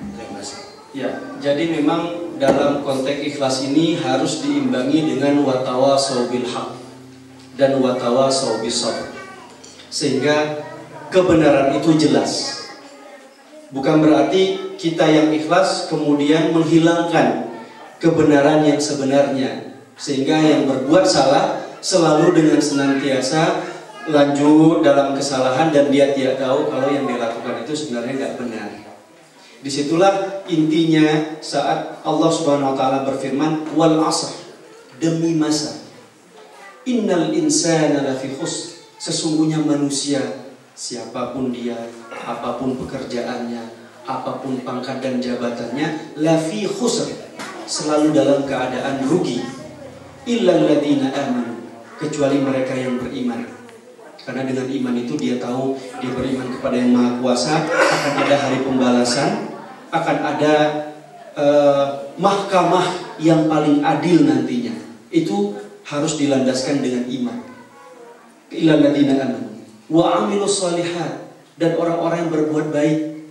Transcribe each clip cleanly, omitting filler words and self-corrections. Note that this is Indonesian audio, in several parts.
Terima kasih. Ya, jadi memang dalam konteks ikhlas ini harus diimbangi dengan watawasau bil haq dan watawasau bis sabr, sehingga kebenaran itu jelas. Bukan berarti kita yang ikhlas kemudian menghilangkan kebenaran yang sebenarnya, sehingga yang berbuat salah selalu dengan senantiasa lanjut dalam kesalahan dan dia tidak tahu kalau yang dilakukan itu sebenarnya nggak benar. Disitulah intinya saat Allah Subhanahu Wa Taala berfirman, wal asr, demi masa, innal insana lafi khusr, sesungguhnya manusia siapapun dia, apapun pekerjaannya, apapun pangkat dan jabatannya, lafi khusr, selalu dalam keadaan rugi, illal ladzina amanu, kecuali mereka yang beriman. Karena dengan iman itu dia tahu dia beriman kepada yang Maha Kuasa, akan ada hari pembalasan, akan ada mahkamah yang paling adil nantinya. Itu harus dilandaskan dengan iman. Illal ladzina amanu wa amilus shalihat, dan orang-orang yang berbuat baik.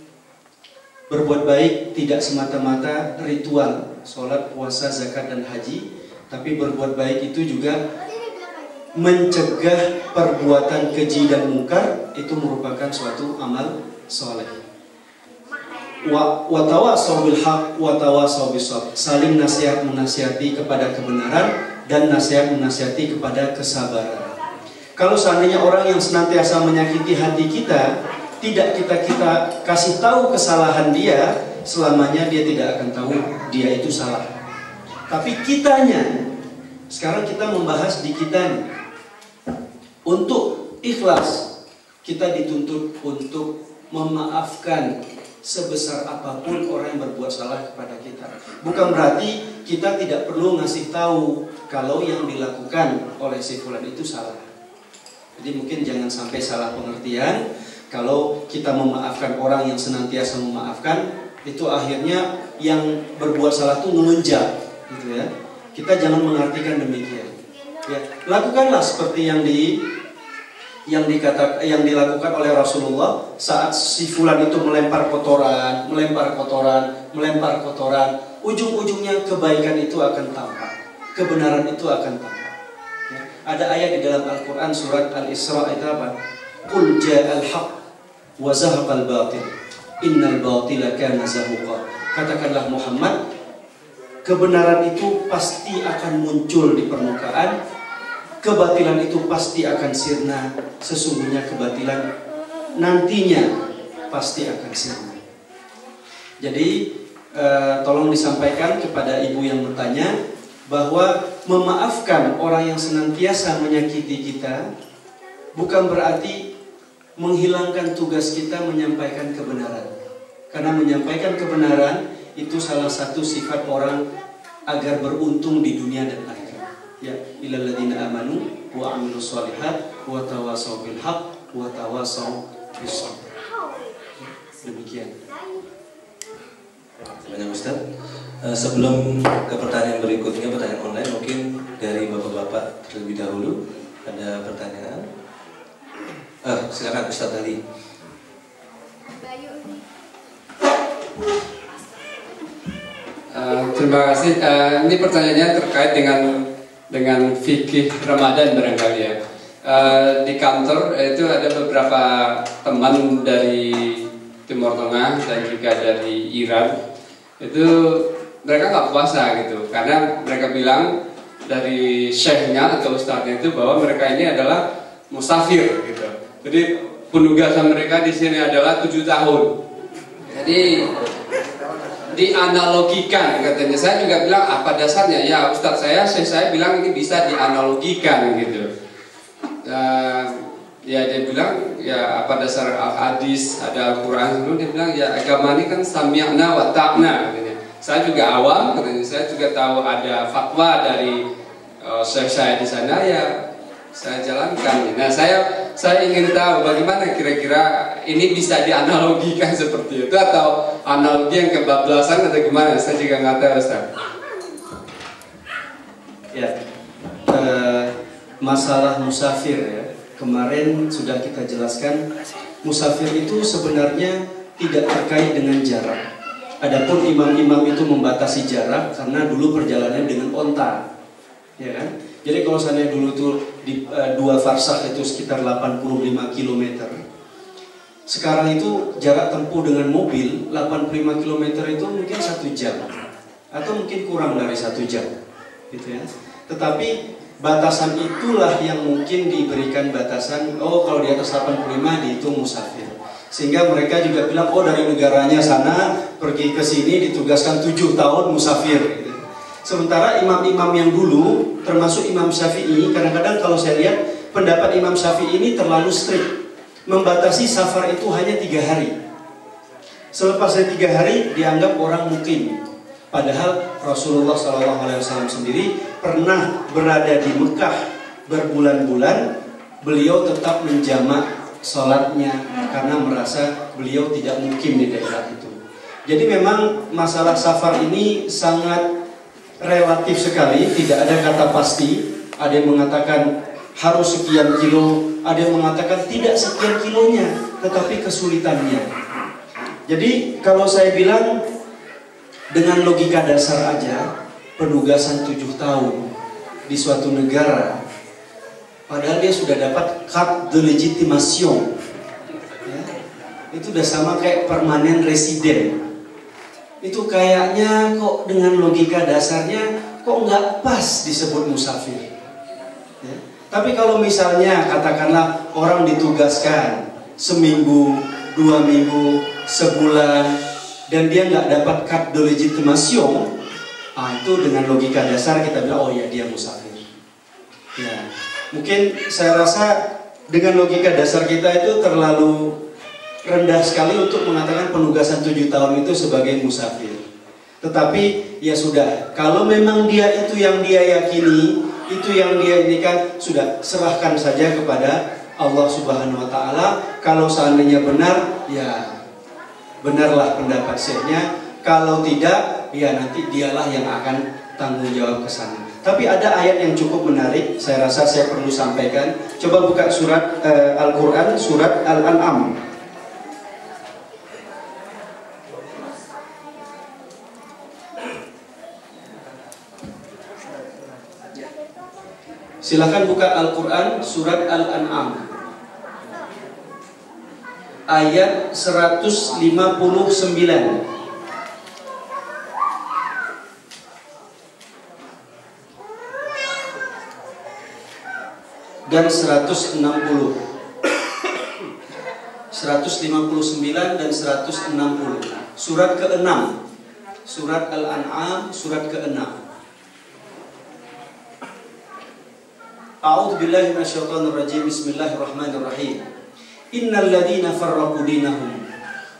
Berbuat baik tidak semata-mata ritual, sholat, puasa, zakat, dan haji, tapi berbuat baik itu juga mencegah perbuatan keji dan mungkar, itu merupakan suatu amal soleh. Wa tawasau bil haq wa tawasau bis sabr, saling nasihat menasihati kepada kebenaran dan nasihat menasihati kepada kesabaran. Kalau seandainya orang yang senantiasa menyakiti hati kita, tidak kita kasih tahu kesalahan dia, selamanya dia tidak akan tahu dia itu salah. Tapi kitanya, sekarang kita membahas di kitanya. Untuk ikhlas, kita dituntut untuk memaafkan sebesar apapun orang yang berbuat salah kepada kita. Bukan berarti kita tidak perlu ngasih tahu kalau yang dilakukan oleh si fulan itu salah. Jadi mungkin jangan sampai salah pengertian. Kalau kita memaafkan orang yang senantiasa memaafkan, itu akhirnya yang berbuat salah itu melunjak, gitu ya. Kita jangan mengartikan demikian. Ya, lakukanlah seperti yang dilakukan oleh Rasulullah saat si fulan itu melempar kotoran, ujung-ujungnya kebaikan itu akan tampak, kebenaran itu akan tampak. Ya, ada ayat di dalam Al-Quran surat Al-Isra itu apa? Qul ja'al haq wa zahaqal batil innal batila kana zahuqa. Katakanlah Muhammad, kebenaran itu pasti akan muncul di permukaan, kebatilan itu pasti akan sirna. Sesungguhnya kebatilan nantinya pasti akan sirna. Jadi tolong disampaikan kepada ibu yang bertanya bahwa memaafkan orang yang senantiasa menyakiti kita bukan berarti menghilangkan tugas kita menyampaikan kebenaran. Karena menyampaikan kebenaran itu salah satu sifat orang agar beruntung di dunia dan akhirat. Ya, illal ladzina amanu wa amilus shalihat wa tawasau bil haq wa tawasau bis sabr. Demikian. Banyak Ustaz. Sebelum ke pertanyaan berikutnya, pertanyaan online, mungkin dari bapak-bapak terlebih dahulu ada pertanyaan. Silakan Ustaz Ali. Terima kasih. Ini pertanyaannya terkait dengan fikih Ramadan barangkali ya. Di kantor itu ada beberapa teman dari Timur Tengah dan juga dari Iran. Itu mereka nggak puasa gitu, karena mereka bilang dari syekhnya atau ustadznya itu bahwa mereka ini adalah musafir gitu. Jadi penugasan mereka di sini adalah 7 tahun. Jadi dianalogikan katanya. Saya juga bilang apa dasarnya? Ya ustadz syekh saya bilang ini bisa dianalogikan gitu. Ya dia bilang ya apa dasar hadis, ada Al-Quran. Dia bilang ya agama ini kan sami'na wa ta'na katanya. Saya juga awam katanya. Saya juga tahu ada fatwa dari syekh saya di sana, ya saya jalankan. Nah saya ingin tahu bagaimana kira-kira ini bisa dianalogikan seperti itu, atau analogi yang kebablasan atau gimana? Saya juga nggak tahu Ustaz. Ya, masalah musafir ya, kemarin sudah kita jelaskan. Musafir itu sebenarnya tidak terkait dengan jarak. Adapun imam-imam itu membatasi jarak karena dulu perjalanannya dengan onta, ya kan? Jadi kalau seandainya dulu tuh di 2 farsakh itu sekitar 85 km. Sekarang itu jarak tempuh dengan mobil 85 km itu mungkin 1 jam atau mungkin kurang dari 1 jam, gitu ya. Tetapi batasan itulah yang mungkin diberikan batasan, oh kalau di atas 85 dihitung musafir. Sehingga mereka juga bilang, oh dari negaranya sana pergi ke sini ditugaskan 7 tahun musafir, gitu. Sementara imam-imam yang dulu, termasuk Imam Syafi'i, kadang-kadang kalau saya lihat pendapat Imam Syafi'i ini terlalu strict, membatasi safar itu hanya 3 hari. Selepas dari 3 hari dianggap orang mukim. Padahal Rasulullah SAW sendiri pernah berada di Mekah berbulan-bulan, beliau tetap menjamak sholatnya karena merasa beliau tidak mukim di daerah itu. Jadi memang masalah safar ini sangat relatif sekali, tidak ada kata pasti. Ada yang mengatakan harus sekian kilo, ada yang mengatakan tidak sekian kilonya, tetapi kesulitannya. Jadi kalau saya bilang dengan logika dasar aja, penugasan 7 tahun di suatu negara, padahal dia sudah dapat carte de legitimation, ya, itu udah sama kayak permanen resident. Itu kayaknya kok dengan logika dasarnya kok nggak pas disebut musafir, ya. Tapi kalau misalnya katakanlah orang ditugaskan seminggu, 2 minggu, sebulan, dan dia nggak dapat carte de legitimation, itu dengan logika dasar kita bilang, oh ya dia musafir. Ya, mungkin saya rasa dengan logika dasar kita itu terlalu rendah sekali untuk mengatakan penugasan 7 tahun itu sebagai musafir. Tetapi ya sudah, kalau memang dia itu yang dia yakini, itu yang dia indikan, sudah serahkan saja kepada Allah Subhanahu wa Ta'ala. Kalau seandainya benar, ya benarlah pendapat syekhnya. Kalau tidak, ya nanti dialah yang akan tanggung jawab ke sana. Tapi ada ayat yang cukup menarik, saya rasa saya perlu sampaikan. Coba buka surat Al-Quran, surat Al-An'am. Silakan buka Al-Quran, surat Al-An'am, ayat 159 dan 160. 159 dan 160. Surat ke-6. Surat Al-An'am, surat ke-6. A'udzu billahi minasyaitonir rajim. Bismillahirrahmanirrahim. Innal ladzina farraqu dinahum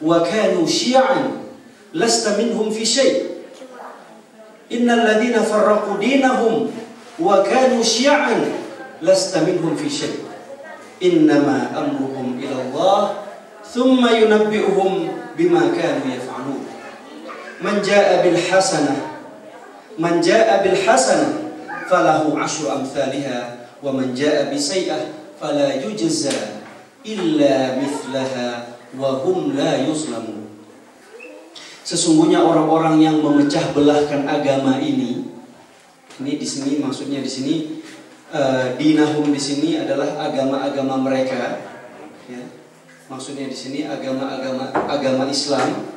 wa kanu syi'an lasta minhum fi syai'. Innal ladzina farraqu dinahum wa kanu syi'an lasta minhum fi syai'. Innama amruhum ila Allah thumma yunabbi'uhum bima kanu yaf'alun. Man jaa'a bil hasanah falahu 'ashru amsalha wa man jaa'a bi sayyi'ah fala yujza illa mithlaha wa hum la yuzlamun. Sesungguhnya orang-orang yang memecah belahkan agama ini di sini maksudnya di sini dinahum di sini adalah agama-agama mereka, ya. Maksudnya di sini agama Islam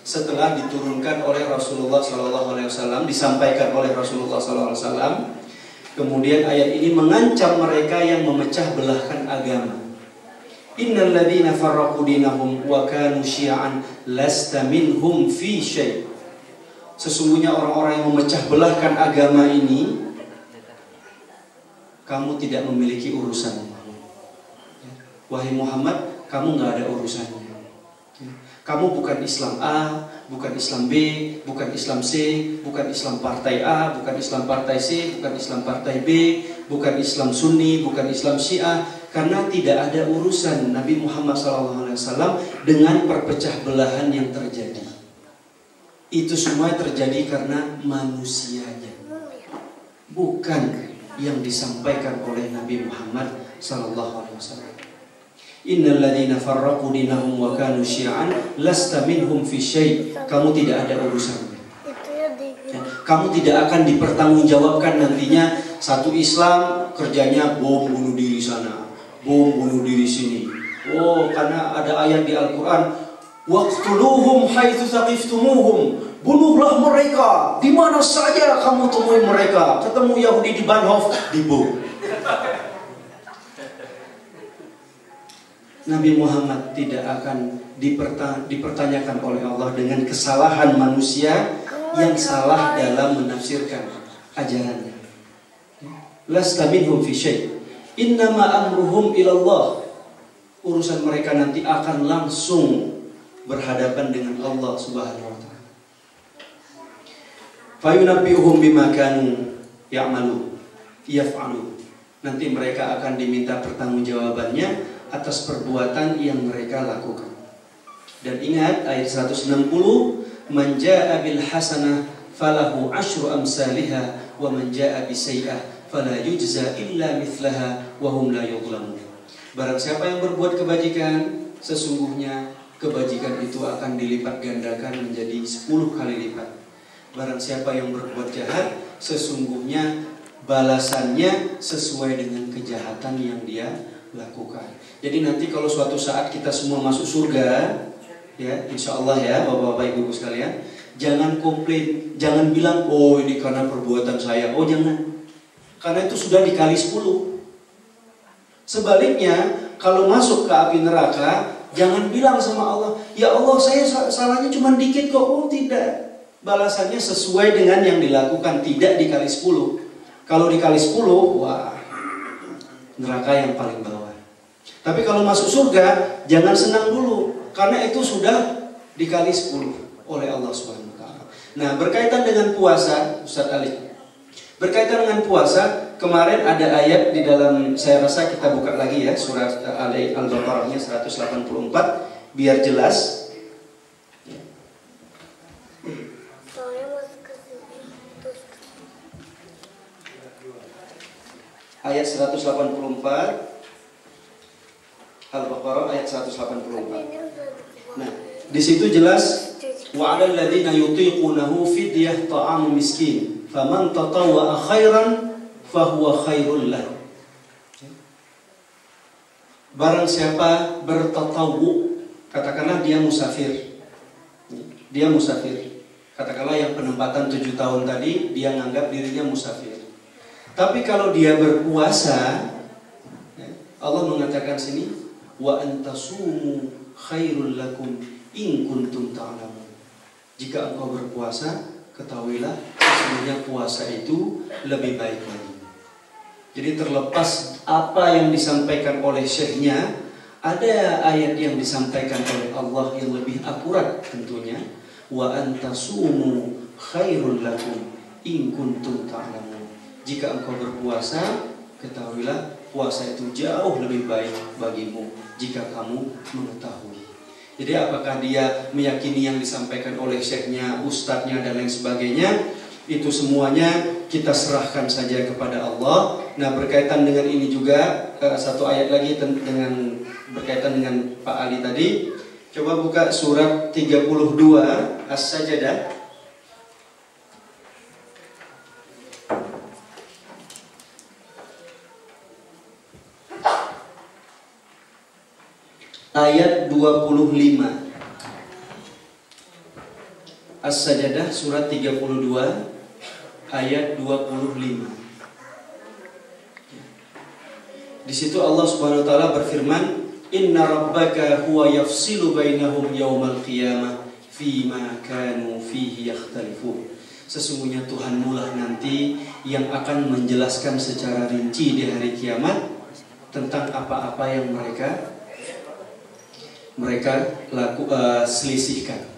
setelah diturunkan oleh Rasulullah SAW, disampaikan oleh Rasulullah SAW. Kemudian ayat ini mengancam mereka yang memecah belahkan agama. Innal ladzina farraqu dinahum wa kanu syi'an lasta minhum fi syai'. Sesungguhnya orang-orang yang memecah belahkan agama ini, kamu tidak memiliki urusan. Wahai Muhammad, kamu nggak ada urusannya. Kamu bukan Islam A, bukan Islam B, bukan Islam C, bukan Islam partai A, bukan Islam partai C, bukan Islam partai B, bukan Islam Sunni, bukan Islam Syiah. Karena tidak ada urusan Nabi Muhammad SAW dengan perpecah belahan yang terjadi. Itu semua terjadi karena manusianya, bukan yang disampaikan oleh Nabi Muhammad SAW. Innal ladzina farraqu dinahum wa kanu syi'an lasta minhum fi syai'. Kamu tidak ada urusannya. Kamu tidak akan dipertanggungjawabkan nantinya. Satu Islam kerjanya bom bunuh diri sana, bom bunuh diri sini. Oh, karena ada ayat di Al-Quran, waqtuluhum haitsu thaqiftumuhum. Bunuhlah mereka di mana saja kamu temui mereka. Ketemu Yahudi di Bahnhof, dibom. Nabi Muhammad tidak akan dipertanyakan oleh Allah dengan kesalahan manusia yang salah dalam menafsirkan ajarannya. Lasta minhum fi syai'. Innama amruhum ilallah. Urusan mereka nanti akan langsung berhadapan dengan Allah Subhanahu wa taala. Fayunabbi'uhum bima kanu yaf'alu. Nanti mereka akan diminta pertanggungjawabannya atas perbuatan yang mereka lakukan. Dan ingat ayat 160, man jaa'a bil hasanah falahu asyru amsalihha wa man jaa'a bisayyi'ah fala yujza illa mithlaha wa hum la yuzlamun. Barang siapa yang berbuat kebajikan, sesungguhnya kebajikan itu akan dilipat gandakan menjadi 10 kali lipat. Barang siapa yang berbuat jahat, sesungguhnya balasannya sesuai dengan kejahatan yang dia lakukan. Jadi nanti kalau suatu saat kita semua masuk surga, ya insya Allah ya bapak-bapak ibu-ibu sekalian, jangan komplain, jangan bilang oh ini karena perbuatan saya, oh jangan, karena itu sudah dikali 10. Sebaliknya kalau masuk ke api neraka, jangan bilang sama Allah, ya Allah saya salahnya cuma dikit kok, oh tidak, balasannya sesuai dengan yang dilakukan, tidak dikali 10. Kalau dikali 10, wah neraka yang paling bawah. Tapi kalau masuk surga, jangan senang dulu, karena itu sudah dikali 10 oleh Allah Subhanahu wa taala. Nah, berkaitan dengan puasa, Ustaz Ali. Berkaitan dengan puasa, kemarin ada ayat di dalam, saya rasa kita buka lagi ya, surat Al-Baqarahnya 184 biar jelas. Ayat 184 Al-Baqarah ayat 184. Nah, di situ jelas wa 'alal ladzina yutiqunahu fidyah ta'amu miskin faman tatawwa'a khairan fahuwa khairul lahu. Barang siapa bertatawwu, katakanlah dia musafir. Dia musafir. Katakanlah yang penempatan 7 tahun tadi dia nganggap dirinya musafir. Tapi kalau dia berpuasa, Allah mengatakan sini wa antasumu khairul lakum in kuntum ta'lamun. Jika engkau berpuasa, ketahuilah sesungguhnya puasa itu lebih baik lagi. Jadi terlepas apa yang disampaikan oleh syekhnya, ada ayat yang disampaikan oleh Allah yang lebih akurat tentunya. Wa antasumu khairul lakum in kuntum ta'lamun. Jika engkau berpuasa, ketahuilah puasa itu jauh lebih baik bagimu jika kamu mengetahui. Jadi apakah dia meyakini yang disampaikan oleh syekhnya, ustadznya dan lain sebagainya, itu semuanya kita serahkan saja kepada Allah. Nah, berkaitan dengan ini juga satu ayat lagi dengan berkaitan dengan Pak Ali tadi. Coba buka surat 32 As-Sajdah. Ayat 25. As-Sajdah surat 32 ayat 25. Di situ Allah Subhanahu wa taala berfirman, "Inna rabbaka huwa yafsilu bainahum yaumal qiyamah fima kanu fihi yakhtalifun." Sesungguhnya Tuhanmu lah nanti yang akan menjelaskan secara rinci di hari kiamat tentang apa-apa yang mereka selisihkan.